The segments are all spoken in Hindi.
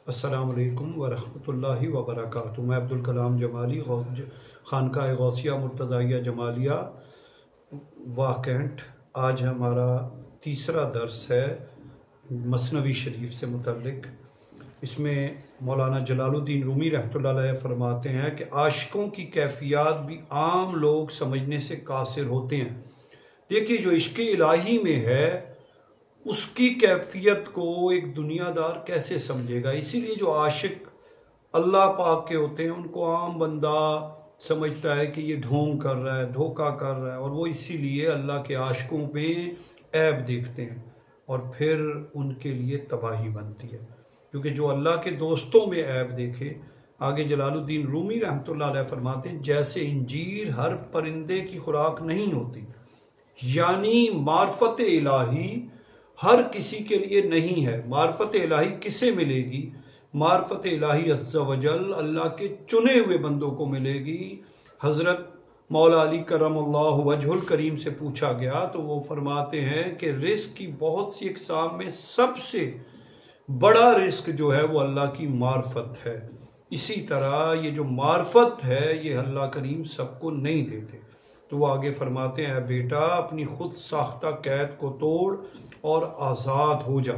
अस्सलामु अलैकुम वरहमतुल्लाहि वबरकातुहू। मैं अब्दुल कलाम जमाली खानकाह गौसिया मुर्तज़ाइया जमालिया वाकैंट। आज हमारा तीसरा दर्स है मसनवी शरीफ से मुतल्लिक। इसमें मौलाना जलालुद्दीन रूमी रहमतुल्लाह अलैह फरमाते हैं कि आशिकों की कैफियत भी आम लोग समझने से कासिर होते हैं। देखिए, जो इश्क़ इलाही में है उसकी कैफियत को एक दुनियादार कैसे समझेगा। इसीलिए जो आशिक अल्लाह पाक के होते हैं उनको आम बंदा समझता है कि ये ढोंग कर रहा है, धोखा कर रहा है, और वो इसीलिए अल्लाह के आशिकों में ऐब देखते हैं और फिर उनके लिए तबाही बनती है। क्योंकि जो अल्लाह के दोस्तों में ऐब देखे, आगे जलालुद्दीन रूमी रहमतुल्लाह अलैह फरमाते हैं, जैसे इंजीर हर परिंदे की खुराक नहीं होती, यानी मार्फत इलाही हर किसी के लिए नहीं है। मार्फत इलाही किसे मिलेगी? मार्फत इलाही अज़्ज़ा वजल अल्लाह के चुने हुए बंदों को मिलेगी। हज़रत मौला अली करमल्लाहु वजहुल करीम से पूछा गया तो वो फरमाते हैं कि रिस्क की बहुत सी अक़साम में सबसे बड़ा रिस्क जो है वो अल्लाह की मार्फत है। इसी तरह ये जो मार्फत है ये अल्लाह करीम सबको नहीं देते। तो वो आगे फरमाते हैं, बेटा अपनी खुद साख्ता कैद को तोड़ और आज़ाद हो जा।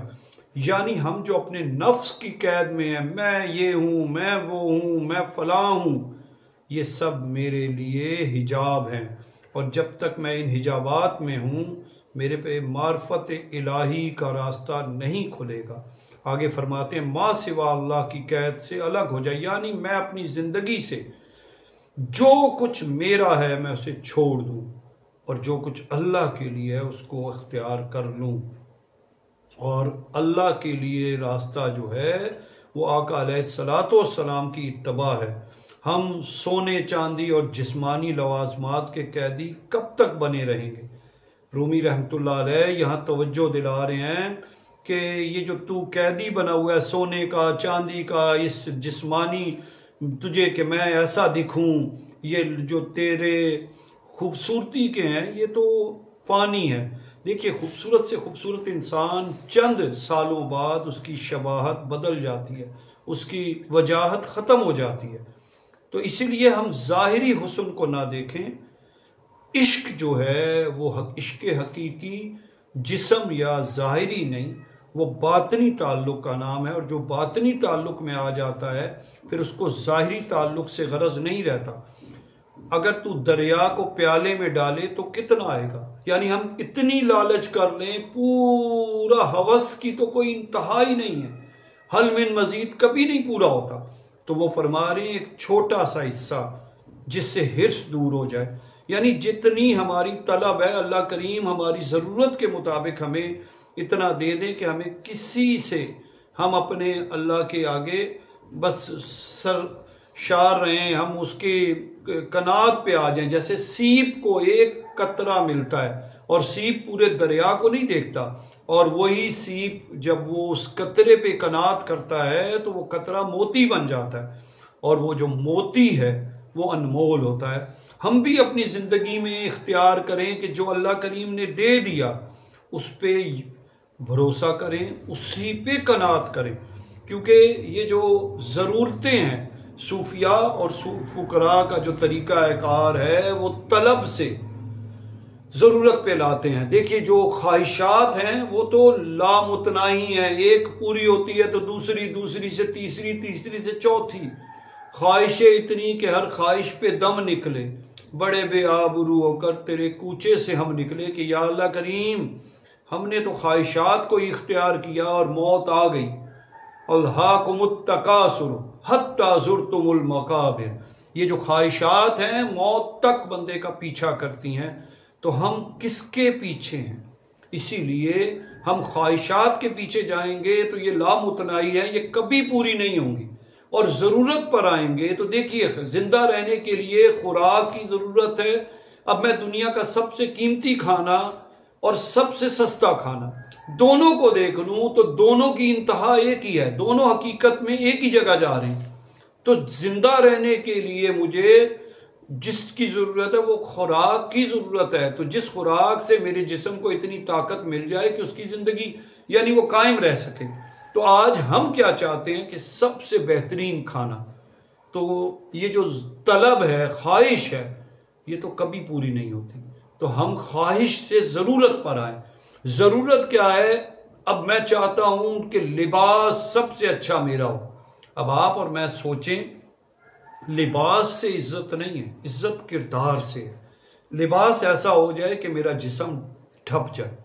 यानी हम जो अपने नफ्स की कैद में हैं, मैं ये हूँ, मैं वो हूँ, मैं फलां हूँ, ये सब मेरे लिए हिजाब हैं, और जब तक मैं इन हिजाबात में हूँ मेरे पे मार्फत इलाही का रास्ता नहीं खुलेगा। आगे फरमाते हैं, माँ सिवा अल्लाह की कैद से अलग हो जाए, यानी मैं अपनी ज़िंदगी से जो कुछ मेरा है मैं उसे छोड़ दूँ और जो कुछ अल्लाह के लिए है उसको अख्तियार कर लूँ। और अल्लाह के लिए रास्ता जो है वो आका अलैहिस्सलातो वस्सलाम की इत्तबा है। हम सोने चांदी और जिस्मानी लवाजमात के कैदी कब तक बने रहेंगे? रूमी रहमतुल्लाह अलैह यहाँ तवज्जो दिला रहे हैं कि ये जो तू कैदी बना हुआ है सोने का, चांदी का, इस जिस्मानी तुझे कि मैं ऐसा दिखूं, ये जो तेरे खूबसूरती के हैं ये तो फ़ानी है। देखिए, खूबसूरत से खूबसूरत इंसान चंद सालों बाद उसकी शबाहत बदल जाती है, उसकी वजाहत ख़त्म हो जाती है। तो इसीलिए हम ज़ाहिरी हुस्न को ना देखें। इश्क जो है वो इश्क हकीकी जिस्म या ज़ाहिरी नहीं, वो बातनी ताल्लुक़ का नाम है। और जो बातनी ताल्लुक़ में आ जाता है फिर उसको ज़ाहिरी ताल्लुक़ से गरज नहीं रहता। अगर तू दरिया को प्याले में डाले तो कितना आएगा? यानी हम इतनी लालच कर लें, पूरा हवस की तो कोई इंतहा ही नहीं है, हल मिन मजीद कभी नहीं पूरा होता। तो वो फरमा रहे हैं एक छोटा सा हिस्सा जिससे हिर्स दूर हो जाए, यानी जितनी हमारी तलब है अल्लाह करीम हमारी ज़रूरत के मुताबिक हमें इतना दे दें कि हमें किसी से हम अपने अल्लाह के आगे बस सर शार रहें, हम उसके कनात पे आ जाएं। जैसे सीप को एक कतरा मिलता है और सीप पूरे दरिया को नहीं देखता, और वही सीप जब वो उस कतरे पे कनात करता है तो वो कतरा मोती बन जाता है, और वो जो मोती है वो अनमोल होता है। हम भी अपनी ज़िंदगी में इख्तियार करें कि जो अल्लाह करीम ने दे दिया उस पे भरोसा करें, उसी पे कनात करें। क्योंकि ये जो ज़रूरतें हैं, सूफिया और फुकरा का जो तरीका कार है वो तलब से ज़रूरत पे लाते हैं। देखिए, जो ख्वाहिशात हैं वो तो लामुतनाही हैं, एक पूरी होती है तो दूसरी, दूसरी से तीसरी, तीसरी से चौथी। ख्वाहिशें इतनी कि हर ख्वाहिश पे दम निकले। बड़े बेआबरू होकर तेरे कूचे से हम निकले कि या अल्लाह करीम हमने तो ख्वाहिशात को इख्तियार किया और मौत आ गई। अल्हाकुमुत तकासुर हत्ता ज़ुरतुमुल मकाबिर। ये जो ख्वाहिशात हैं मौत तक बंदे का पीछा करती हैं। तो हम किसके पीछे हैं? इसीलिए हम ख्वाहिशात के पीछे जाएंगे तो ये लामुतनाई है, ये कभी पूरी नहीं होंगी। और ज़रूरत पर आएंगे तो देखिए, ज़िंदा रहने के लिए खुराक की ज़रूरत है। अब मैं दुनिया का सबसे कीमती खाना और सबसे सस्ता खाना दोनों को देख लूं तो दोनों की इंतहा एक ही है, दोनों हकीकत में एक ही जगह जा रहे हैं। तो जिंदा रहने के लिए मुझे जिसकी ज़रूरत है वो खुराक की ज़रूरत है। तो जिस खुराक से मेरे जिस्म को इतनी ताकत मिल जाए कि उसकी ज़िंदगी यानी वो कायम रह सके, तो आज हम क्या चाहते हैं कि सबसे बेहतरीन खाना, तो ये जो तलब है, ख्वाहिश है, ये तो कभी पूरी नहीं होती। तो हम ख्वाहिश से ज़रूरत पर आए। ज़रूरत क्या है? अब मैं चाहता हूं कि लिबास सबसे अच्छा मेरा हो। अब आप और मैं सोचें, लिबास से इज्जत नहीं है, इज्जत किरदार से है। लिबास ऐसा हो जाए कि मेरा जिस्म ढप जाए।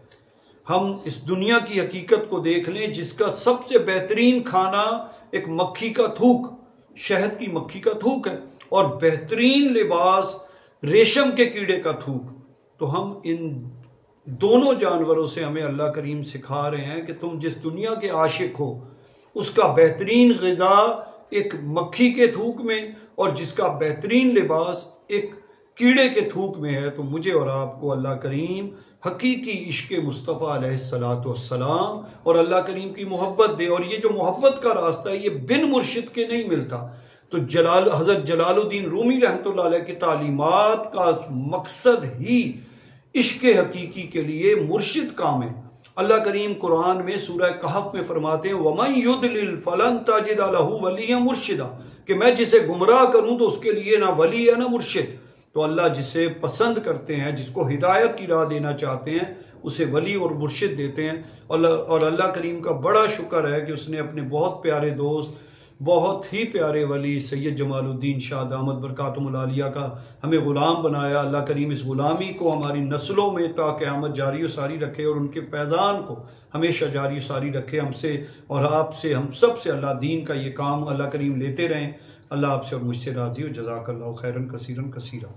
हम इस दुनिया की हकीकत को देख लें, जिसका सबसे बेहतरीन खाना एक मक्खी का थूक, शहद की मक्खी का थूक है, और बेहतरीन लिबास रेशम के कीड़े का थूक। तो हम इन दोनों जानवरों से, हमें अल्लाह करीम सिखा रहे हैं कि तुम जिस दुनिया के आशिक हो, उसका बेहतरीन ग़िज़ा एक मक्खी के थूक में और जिसका बेहतरीन लिबास एक कीड़े के थूक में है। तो मुझे और आपको अल्लाह करीम हकीकी इश्क़ मुस्तफ़ा अलैहिस्सलाम और अल्लाह करीम की मोहब्बत दे। और ये जो मोहब्बत का रास्ता है, ये बिन मुर्शिद के नहीं मिलता। तो हज़रत जलालुद्दीन रूमी रहमतुल्लाह अलैह की तालीमात का मकसद ही इश्क़ हकीकी के लिए मुर्शिद कामिल। अल्लाह करीम कुरान में सूरह कहफ में फरमाते हैं, वमन युद्लिल फलन तजिद लहू वलिय्यन मुर्शिदा, कि मैं जिसे गुमराह करूं तो उसके लिए ना वली है ना मुर्शिद। तो अल्लाह जिसे पसंद करते हैं, जिसको हिदायत की राह देना चाहते हैं, उसे वली और मुर्शिद देते हैं। और अल्लाह करीम का बड़ा शुक्र है कि उसने अपने बहुत प्यारे दोस्त, बहुत ही प्यारे वली सैयद जमालुद्दीन शाह दामद बरकातुहुल आलिया का हमें ग़ुलाम बनाया। अल्लाह करीम इस ग़ुलामी को हमारी नस्लों में ता क़यामत जारी व सारी रखे और उनके फैज़ान को हमेशा जारी व सारी रखे। हमसे और आपसे, हम सब से अल्लाह दीन का ये काम अल्लाह करीम लेते रहें। अल्लाह आपसे और मुझसे राज़ी हो। जज़ाकल्लाहु खैरन कसीरन कसीरा।